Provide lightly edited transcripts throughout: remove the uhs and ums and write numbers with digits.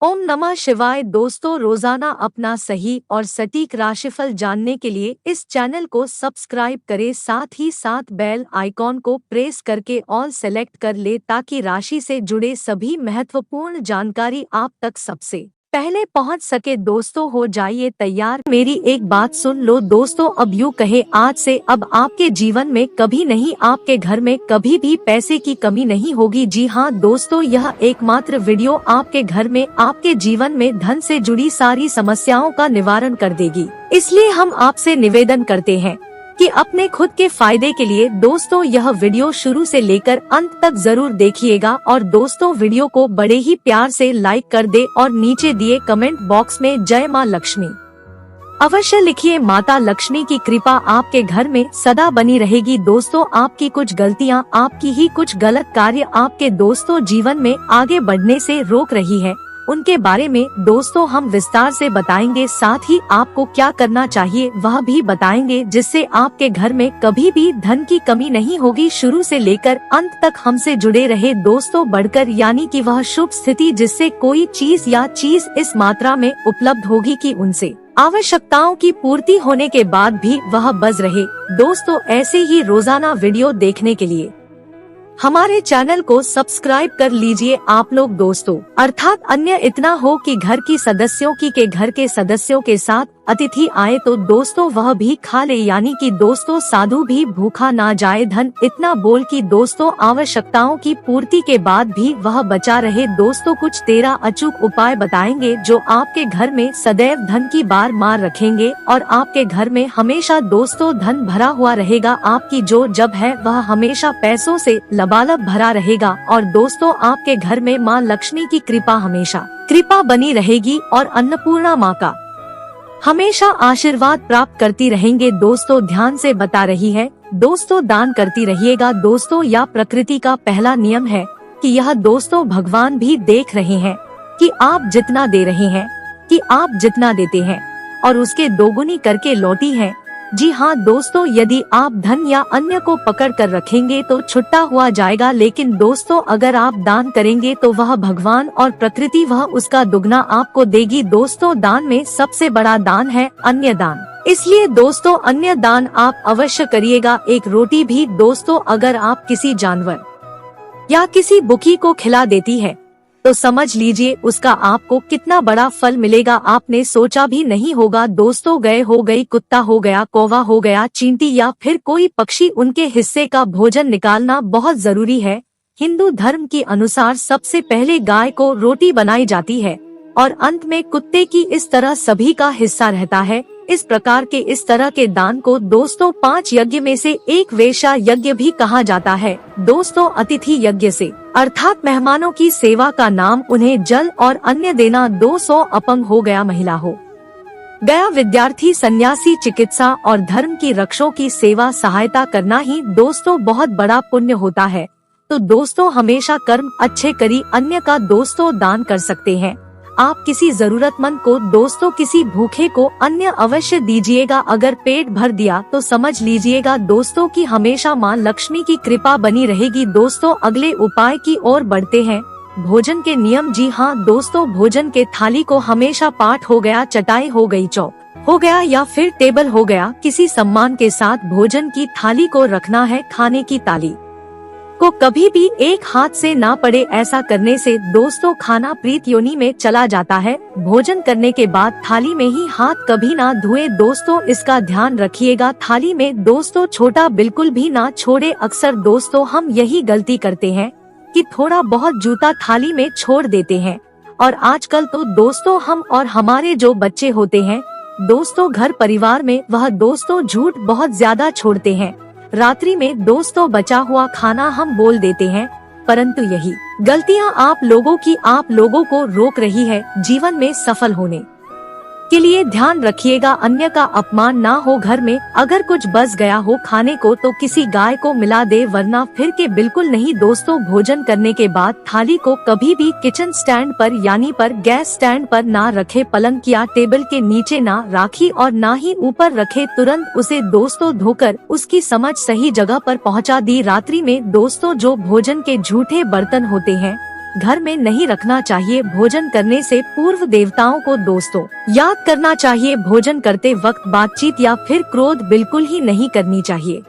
ओम नमः शिवाय। दोस्तों, रोजाना अपना सही और सटीक राशिफल जानने के लिए इस चैनल को सब्सक्राइब करें, साथ ही साथ बेल आइकॉन को प्रेस करके ऑल सेलेक्ट कर ले ताकि राशि से जुड़े सभी महत्वपूर्ण जानकारी आप तक सबसे पहले पहुंच सके। दोस्तों, हो जाइए तैयार। मेरी एक बात सुन लो दोस्तों, अब यूँ कहे आज से अब आपके जीवन में कभी नहीं, आपके घर में कभी भी पैसे की कमी नहीं होगी। जी हाँ दोस्तों, यह एकमात्र वीडियो आपके घर में, आपके जीवन में धन से जुड़ी सारी समस्याओं का निवारण कर देगी। इसलिए हम आपसे निवेदन करते हैं कि अपने खुद के फायदे के लिए दोस्तों यह वीडियो शुरू से लेकर अंत तक जरूर देखिएगा। और दोस्तों, वीडियो को बड़े ही प्यार से लाइक कर दे और नीचे दिए कमेंट बॉक्स में जय माँ लक्ष्मी अवश्य लिखिए। माता लक्ष्मी की कृपा आपके घर में सदा बनी रहेगी। दोस्तों, आपकी कुछ गलतियां, आपकी ही कुछ गलत कार्य आपके दोस्तों जीवन में आगे बढ़ने से रोक रही है, उनके बारे में दोस्तों हम विस्तार से बताएंगे। साथ ही आपको क्या करना चाहिए वह भी बताएंगे, जिससे आपके घर में कभी भी धन की कमी नहीं होगी। शुरू से लेकर अंत तक हमसे जुड़े रहे दोस्तों। बढ़कर यानी कि वह शुभ स्थिति जिससे कोई चीज या चीज इस मात्रा में उपलब्ध होगी कि उनसे आवश्यकताओं की पूर्ति होने के बाद भी वह बज रहे। दोस्तों, ऐसे ही रोजाना वीडियो देखने के लिए हमारे चैनल को सब्सक्राइब कर लीजिए आप लोग दोस्तों। अर्थात अन्य इतना हो कि घर की सदस्यों की के घर के सदस्यों के साथ अतिथि आए तो दोस्तों वह भी खा ले, यानी कि दोस्तों साधु भी भूखा ना जाए। धन इतना बोल कि दोस्तों आवश्यकताओं की पूर्ति के बाद भी वह बचा रहे। दोस्तों, कुछ 13 अचूक उपाय बताएंगे जो आपके घर में सदैव धन की बार मार रखेंगे और आपके घर में हमेशा दोस्तों धन भरा हुआ रहेगा। आपकी जो जब है वह हमेशा पैसों से लबालब भरा रहेगा। और दोस्तों, आपके घर में माँ लक्ष्मी की कृपा बनी रहेगी और अन्नपूर्णा माँ का हमेशा आशीर्वाद प्राप्त करती रहेंगे। दोस्तों, ध्यान से बता रही है दोस्तों, दान करती रहिएगा। दोस्तों, यह प्रकृति का पहला नियम है कि यह दोस्तों भगवान भी देख रहे हैं कि आप जितना दे रहे हैं, कि आप जितना देते हैं और उसके दोगुनी करके लौटी है। जी हाँ दोस्तों, यदि आप धन या अन्य को पकड़ कर रखेंगे तो छुट्टा हुआ जाएगा, लेकिन दोस्तों अगर आप दान करेंगे तो वह भगवान और प्रकृति वह उसका दुगना आपको देगी। दोस्तों, दान में सबसे बड़ा दान है अन्य दान, इसलिए दोस्तों अन्य दान आप अवश्य करिएगा। एक रोटी भी दोस्तों अगर आप किसी जानवर या किसी बुकी को खिला देती है तो समझ लीजिए उसका आपको कितना बड़ा फल मिलेगा, आपने सोचा भी नहीं होगा। दोस्तों, गाय हो गई, कुत्ता हो गया, कौवा हो गया, चींटी या फिर कोई पक्षी, उनके हिस्से का भोजन निकालना बहुत जरूरी है। हिंदू धर्म के अनुसार सबसे पहले गाय को रोटी बनाई जाती है और अंत में कुत्ते की, इस तरह सभी का हिस्सा रहता है। इस प्रकार के इस तरह के दान को दोस्तों 5 यज्ञ में से एक वेश्या यज्ञ भी कहा जाता है। दोस्तों, अतिथि यज्ञ से अर्थात मेहमानों की सेवा का नाम उन्हें जल और अन्य देना। 200 अपंग हो गया, महिला हो गया, विद्यार्थी, सन्यासी, चिकित्सा और धर्म की रक्षों की सेवा सहायता करना ही दोस्तों बहुत बड़ा पुण्य होता है। तो दोस्तों हमेशा कर्म अच्छे करी, अन्य का दोस्तों दान कर सकते हैं। आप किसी जरूरतमंद को दोस्तों, किसी भूखे को अन्न अवश्य दीजिएगा। अगर पेट भर दिया तो समझ लीजिएगा दोस्तों कि हमेशा माँ लक्ष्मी की कृपा बनी रहेगी। दोस्तों, अगले उपाय की ओर बढ़ते हैं। भोजन के नियम। जी हाँ दोस्तों, भोजन के थाली को हमेशा पाट हो गया, चटाई हो गई, चौक हो गया या फिर टेबल हो गया, किसी सम्मान के साथ भोजन की थाली को रखना है। खाने की ताली को कभी भी एक हाथ से ना पड़े, ऐसा करने से दोस्तों खाना प्रीत योनि में चला जाता है। भोजन करने के बाद थाली में ही हाथ कभी ना धोएं। दोस्तों, इसका ध्यान रखिएगा। थाली में दोस्तों छोटा बिल्कुल भी ना छोड़े। अक्सर दोस्तों हम यही गलती करते हैं कि थोड़ा बहुत जूता थाली में छोड़ देते हैं। और आजकल तो दोस्तों हम और हमारे जो बच्चे होते हैं दोस्तों घर परिवार में, वह दोस्तों झूठ बहुत ज्यादा छोड़ते हैं। रात्रि में दोस्तों बचा हुआ खाना हम बोल देते हैं, परंतु यही गलतियां आप लोगों को रोक रही है जीवन में सफल होने के लिए। ध्यान रखिएगा अन्य का अपमान ना हो। घर में अगर कुछ बच गया हो खाने को तो किसी गाय को मिला दे, वरना फिर के बिल्कुल नहीं। दोस्तों, भोजन करने के बाद थाली को कभी भी किचन स्टैंड पर यानी पर गैस स्टैंड पर ना रखे, पलंग या टेबल के नीचे ना राखी और ना ही ऊपर रखे। तुरंत उसे दोस्तों धोकर उसकी समझ सही जगह पर पहुंचा दी। रात्रि में दोस्तों जो भोजन के झूठे बर्तन होते हैं घर में नहीं रखना चाहिए। भोजन करने से पूर्व देवताओं को दोस्तों याद करना चाहिए। भोजन करते वक्त बातचीत या फिर क्रोध बिल्कुल ही नहीं करनी चाहिए।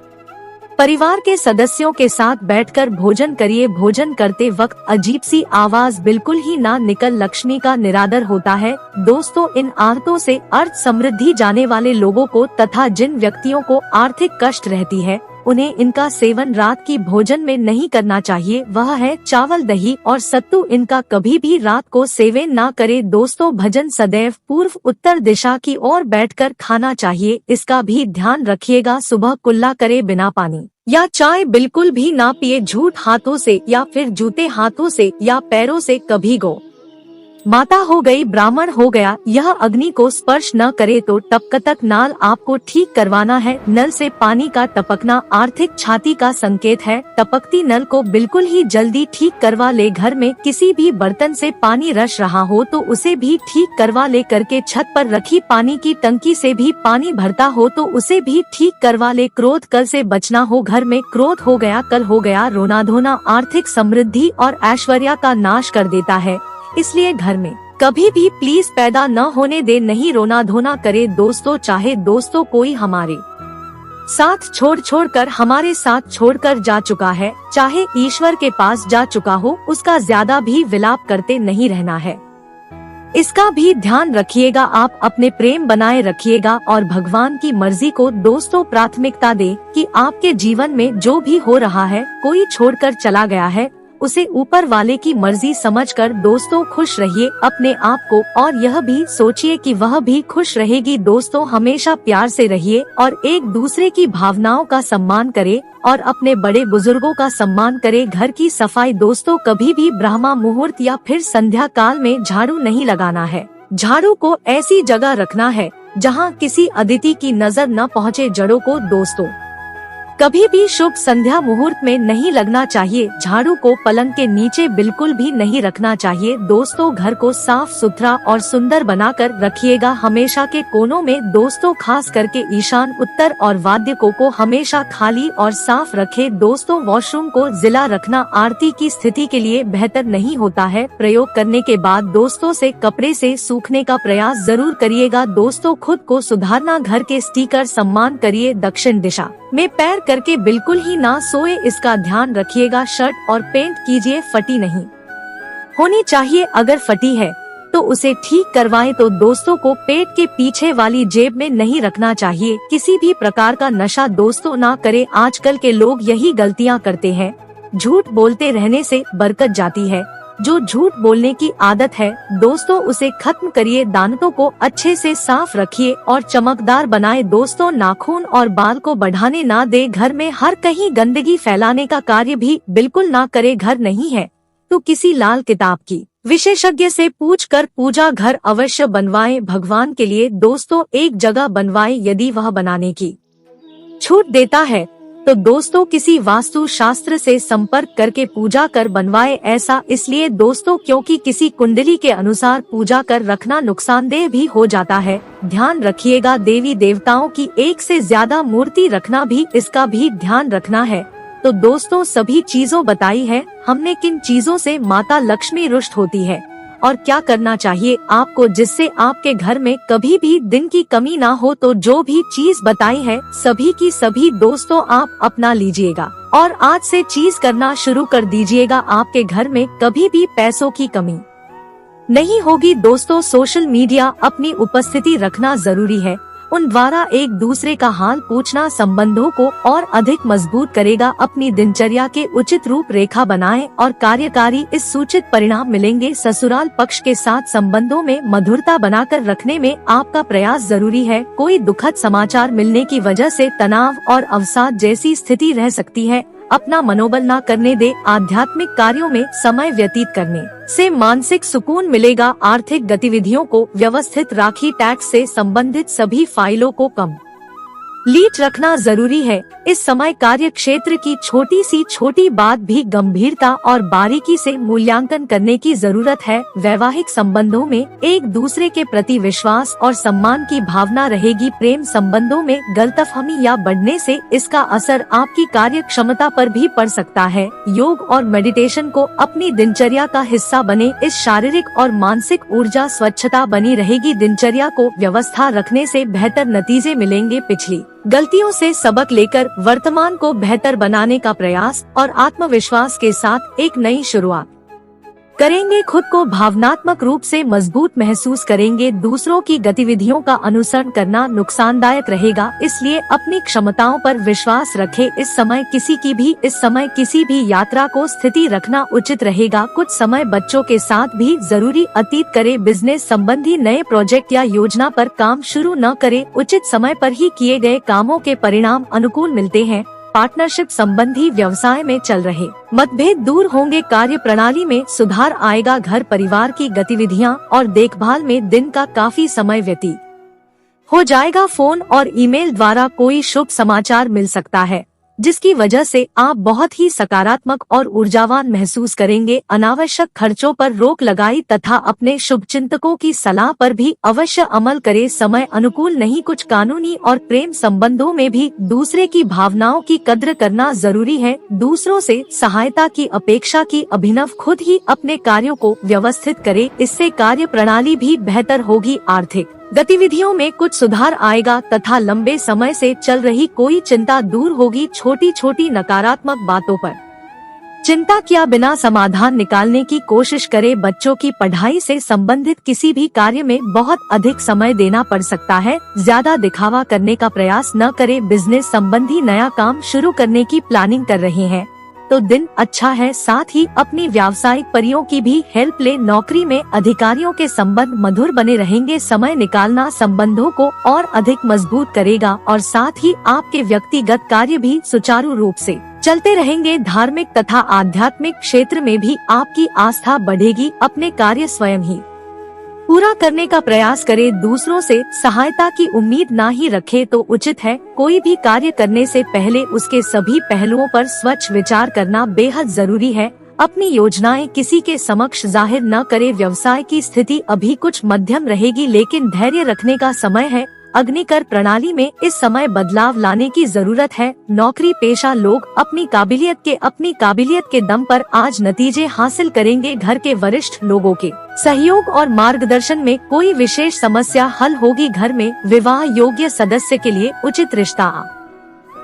परिवार के सदस्यों के साथ बैठकर भोजन करिए। भोजन करते वक्त अजीब सी आवाज बिल्कुल ही ना निकल, लक्ष्मी का निरादर होता है। दोस्तों, इन आदतों से अर्थ समृद्धि जाने वाले लोगों को तथा जिन व्यक्तियों को आर्थिक कष्ट रहती है, उन्हें इनका सेवन रात की भोजन में नहीं करना चाहिए। वह है चावल, दही और सत्तू। इनका कभी भी रात को सेवन ना करे। दोस्तों, भोजन सदैव पूर्व उत्तर दिशा की ओर बैठकर खाना चाहिए। इसका भी ध्यान रखिएगा। सुबह कुल्ला करे बिना पानी या चाय बिल्कुल भी ना पिए। झूठ हाथों से या फिर जूते हाथों से या पैरों से कभी गो माता हो गई, ब्राह्मण हो गया, यह अग्नि को स्पर्श न करे तो टपकतक नाल आपको ठीक करवाना है। नल से पानी का टपकना आर्थिक क्षति का संकेत है। टपकती नल को बिल्कुल ही जल्दी ठीक करवा ले। घर में किसी भी बर्तन से पानी रस रहा हो तो उसे भी ठीक करवा ले। करके छत पर रखी पानी की टंकी से भी पानी भरता हो तो उसे भी ठीक करवा ले। क्रोध कल से बचना हो। घर में क्रोध हो गया, कल हो गया, रोना धोना आर्थिक समृद्धि और ऐश्वर्य का नाश कर देता है। इसलिए घर में कभी भी प्लीज पैदा न होने दे। नहीं रोना धोना करे। दोस्तों, चाहे दोस्तों कोई हमारे साथ छोड़ कर हमारे साथ छोड़कर जा चुका है, चाहे ईश्वर के पास जा चुका हो, उसका ज्यादा भी विलाप करते नहीं रहना है। इसका भी ध्यान रखिएगा। आप अपने प्रेम बनाए रखिएगा और भगवान की मर्जी को दोस्तों प्राथमिकता दे कि आपके जीवन में जो भी हो रहा है, कोई छोड़कर चला गया है, उसे ऊपर वाले की मर्जी समझकर दोस्तों खुश रहिए अपने आप को, और यह भी सोचिए कि वह भी खुश रहेगी। दोस्तों, हमेशा प्यार से रहिए और एक दूसरे की भावनाओं का सम्मान करें और अपने बड़े बुजुर्गों का सम्मान करें। घर की सफाई दोस्तों, कभी भी ब्रह्मा मुहूर्त या फिर संध्या काल में झाड़ू नहीं लगाना है। झाड़ू को ऐसी जगह रखना है जहाँ किसी अतिथि की नजर न पहुँचे। जड़ों को दोस्तों कभी भी शुभ संध्या मुहूर्त में नहीं लगना चाहिए। झाड़ू को पलंग के नीचे बिल्कुल भी नहीं रखना चाहिए। दोस्तों, घर को साफ सुथरा और सुंदर बनाकर रखिएगा। हमेशा के कोनों में दोस्तों, खास करके ईशान, उत्तर और वाद्यकों को हमेशा खाली और साफ रखे। दोस्तों, वॉशरूम को जिला रखना आरती की स्थिति के लिए बेहतर नहीं होता है। प्रयोग करने के बाद दोस्तों से कपड़े से सूखने का प्रयास जरूर करिएगा। दोस्तों, खुद को सुधारना। घर के स्टीकर सम्मान करिए। दक्षिण दिशा में पैर करके बिल्कुल ही ना सोए, इसका ध्यान रखिएगा। शर्ट और पेंट कीजिए, फटी नहीं होनी चाहिए। अगर फटी है तो उसे ठीक करवाएं। तो दोस्तों को पेट के पीछे वाली जेब में नहीं रखना चाहिए। किसी भी प्रकार का नशा दोस्तों ना करें। आजकल के लोग यही गलतियां करते हैं। झूठ बोलते रहने से बरकत जाती है। जो झूठ बोलने की आदत है दोस्तों, उसे खत्म करिए। दांतों को अच्छे से साफ रखिए और चमकदार बनाए। दोस्तों, नाखून और बाल को बढ़ाने ना दे। घर में हर कहीं गंदगी फैलाने का कार्य भी बिल्कुल ना करे। घर नहीं है तो किसी लाल किताब की विशेषज्ञ से पूछकर पूजा घर अवश्य बनवाएं। भगवान के लिए दोस्तों एक जगह बनवाएं। यदि वह बनाने की छूट देता है तो दोस्तों किसी वास्तु शास्त्र से संपर्क करके पूजा कर बनवाए। ऐसा इसलिए दोस्तों क्योंकि किसी कुंडली के अनुसार पूजा कर रखना नुकसानदेह भी हो जाता है। ध्यान रखिएगा। देवी देवताओं की एक से ज्यादा मूर्ति रखना भी, इसका भी ध्यान रखना है। तो दोस्तों, सभी चीजों बताई है हमने किन चीजों से माता लक्ष्मी रुष्ट होती है और क्या करना चाहिए आपको, जिससे आपके घर में कभी भी दिन की कमी ना हो। तो जो भी चीज बताई है सभी की सभी दोस्तों आप अपना लीजिएगा और आज से चीज करना शुरू कर दीजिएगा। आपके घर में कभी भी पैसों की कमी नहीं होगी। दोस्तों, सोशल मीडिया अपनी उपस्थिति रखना जरूरी है। उन द्वारा एक दूसरे का हाल पूछना संबंधों को और अधिक मजबूत करेगा। अपनी दिनचर्या के उचित रूप रेखा बनाएं और कार्यकारी इस सूचित परिणाम मिलेंगे। ससुराल पक्ष के साथ संबंधों में मधुरता बनाकर रखने में आपका प्रयास जरूरी है। कोई दुखद समाचार मिलने की वजह से तनाव और अवसाद जैसी स्थिति रह सकती है। अपना मनोबल ना करने दे। आध्यात्मिक कार्यों में समय व्यतीत करने से मानसिक सुकून मिलेगा। आर्थिक गतिविधियों को व्यवस्थित राखी। टैक्स से संबंधित सभी फाइलों को कम लीड रखना जरूरी है। इस समय कार्य क्षेत्र की छोटी सी छोटी बात भी गंभीरता और बारीकी से मूल्यांकन करने की जरूरत है। वैवाहिक संबंधों में एक दूसरे के प्रति विश्वास और सम्मान की भावना रहेगी। प्रेम संबंधों में गलतफहमी या बढ़ने से इसका असर आपकी कार्य क्षमता पर भी पड़ सकता है। योग और मेडिटेशन को अपनी दिनचर्या का हिस्सा बने। इस शारीरिक और मानसिक ऊर्जा स्वच्छता बनी रहेगी। दिनचर्या को व्यवस्था रखने से बेहतर नतीजे मिलेंगे। पिछली गलतियों से सबक लेकर वर्तमान को बेहतर बनाने का प्रयास और आत्मविश्वास के साथ एक नई शुरुआत करेंगे। खुद को भावनात्मक रूप से मजबूत महसूस करेंगे। दूसरों की गतिविधियों का अनुसरण करना नुकसानदायक रहेगा, इसलिए अपनी क्षमताओं पर विश्वास रखें। इस समय किसी भी यात्रा को स्थिति रखना उचित रहेगा। कुछ समय बच्चों के साथ भी जरूरी अतीत करें। बिजनेस संबंधी नए प्रोजेक्ट या योजना पर काम शुरू न करें। उचित समय पर ही किए गए कामों के परिणाम अनुकूल मिलते हैं। पार्टनरशिप संबंधी व्यवसाय में चल रहे मतभेद दूर होंगे। कार्य प्रणाली में सुधार आएगा। घर परिवार की गतिविधियां और देखभाल में दिन का काफी समय व्यतीत हो जाएगा। फोन और ईमेल द्वारा कोई शुभ समाचार मिल सकता है, जिसकी वजह से आप बहुत ही सकारात्मक और ऊर्जावान महसूस करेंगे। अनावश्यक खर्चों पर रोक लगाई तथा अपने शुभचिंतकों की सलाह पर भी अवश्य अमल करें। समय अनुकूल नहीं। कुछ कानूनी और प्रेम संबंधों में भी दूसरे की भावनाओं की कद्र करना जरूरी है। दूसरों से सहायता की अपेक्षा की अभिनव खुद ही अपने कार्यों को व्यवस्थित करें, इससे कार्य प्रणाली भी बेहतर होगी। आर्थिक गतिविधियों में कुछ सुधार आएगा तथा लंबे समय से चल रही कोई चिंता दूर होगी। छोटी छोटी नकारात्मक बातों पर चिंता किया बिना समाधान निकालने की कोशिश करें। बच्चों की पढ़ाई से संबंधित किसी भी कार्य में बहुत अधिक समय देना पड़ सकता है। ज्यादा दिखावा करने का प्रयास न करें। बिजनेस संबंधी नया काम शुरू करने की प्लानिंग कर रहे हैं तो दिन अच्छा है। साथ ही अपनी व्यावसायिक परियों की भी हेल्प ले। नौकरी में अधिकारियों के संबंध मधुर बने रहेंगे। समय निकालना संबंधों को और अधिक मजबूत करेगा और साथ ही आपके व्यक्तिगत कार्य भी सुचारू रूप से चलते रहेंगे। धार्मिक तथा आध्यात्मिक क्षेत्र में भी आपकी आस्था बढ़ेगी। अपने कार्य स्वयं ही पूरा करने का प्रयास करें। दूसरों से सहायता की उम्मीद ना ही रखें तो उचित है। कोई भी कार्य करने से पहले उसके सभी पहलुओं पर स्वच्छ विचार करना बेहद जरूरी है। अपनी योजनाएं किसी के समक्ष जाहिर न करें। व्यवसाय की स्थिति अभी कुछ मध्यम रहेगी, लेकिन धैर्य रखने का समय है। अग्निकर प्रणाली में इस समय बदलाव लाने की जरूरत है। नौकरी पेशा लोग अपनी काबिलियत के दम पर आज नतीजे हासिल करेंगे। घर के वरिष्ठ लोगों के सहयोग और मार्गदर्शन में कोई विशेष समस्या हल होगी। घर में विवाह योग्य सदस्य के लिए उचित रिश्ता आ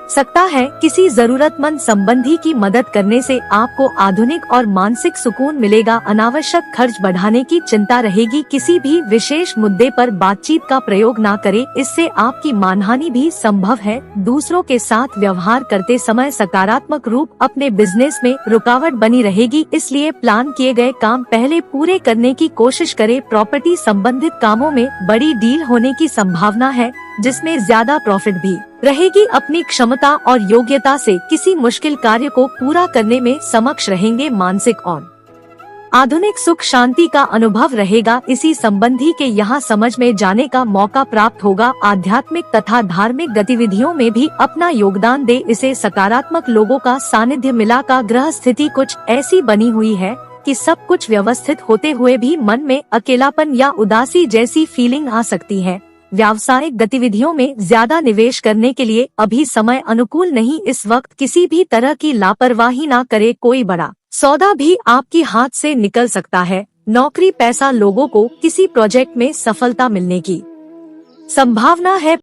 सकता है। किसी जरूरतमंद संबंधी की मदद करने से आपको आधुनिक और मानसिक सुकून मिलेगा। अनावश्यक खर्च बढ़ाने की चिंता रहेगी। किसी भी विशेष मुद्दे पर बातचीत का प्रयोग ना करें, इससे आपकी मानहानि भी संभव है। दूसरों के साथ व्यवहार करते समय सकारात्मक रूप अपने बिजनेस में रुकावट बनी रहेगी, इसलिए प्लान किए गए काम पहले पूरे करने की कोशिश करें। प्रॉपर्टी संबंधित कामों में बड़ी डील होने की संभावना है, जिसमें ज्यादा प्रॉफिट भी रहेगी। अपनी क्षमता और योग्यता से किसी मुश्किल कार्य को पूरा करने में समक्ष रहेंगे। मानसिक और आधुनिक सुख शांति का अनुभव रहेगा। इसी संबंधी के यहाँ समझ में जाने का मौका प्राप्त होगा। आध्यात्मिक तथा धार्मिक गतिविधियों में भी अपना योगदान दे। इसे सकारात्मक लोगों का सानिध्य मिला का ग्रह स्थिति कुछ ऐसी बनी हुई है कि सब कुछ व्यवस्थित होते हुए भी मन में अकेलापन या उदासी जैसी फीलिंग आ सकती है। व्यावसायिक गतिविधियों में ज्यादा निवेश करने के लिए अभी समय अनुकूल नहीं। इस वक्त किसी भी तरह की लापरवाही ना करे। कोई बड़ा सौदा भी आपके हाथ से निकल सकता है। नौकरी पैसा लोगों को किसी प्रोजेक्ट में सफलता मिलने की संभावना है।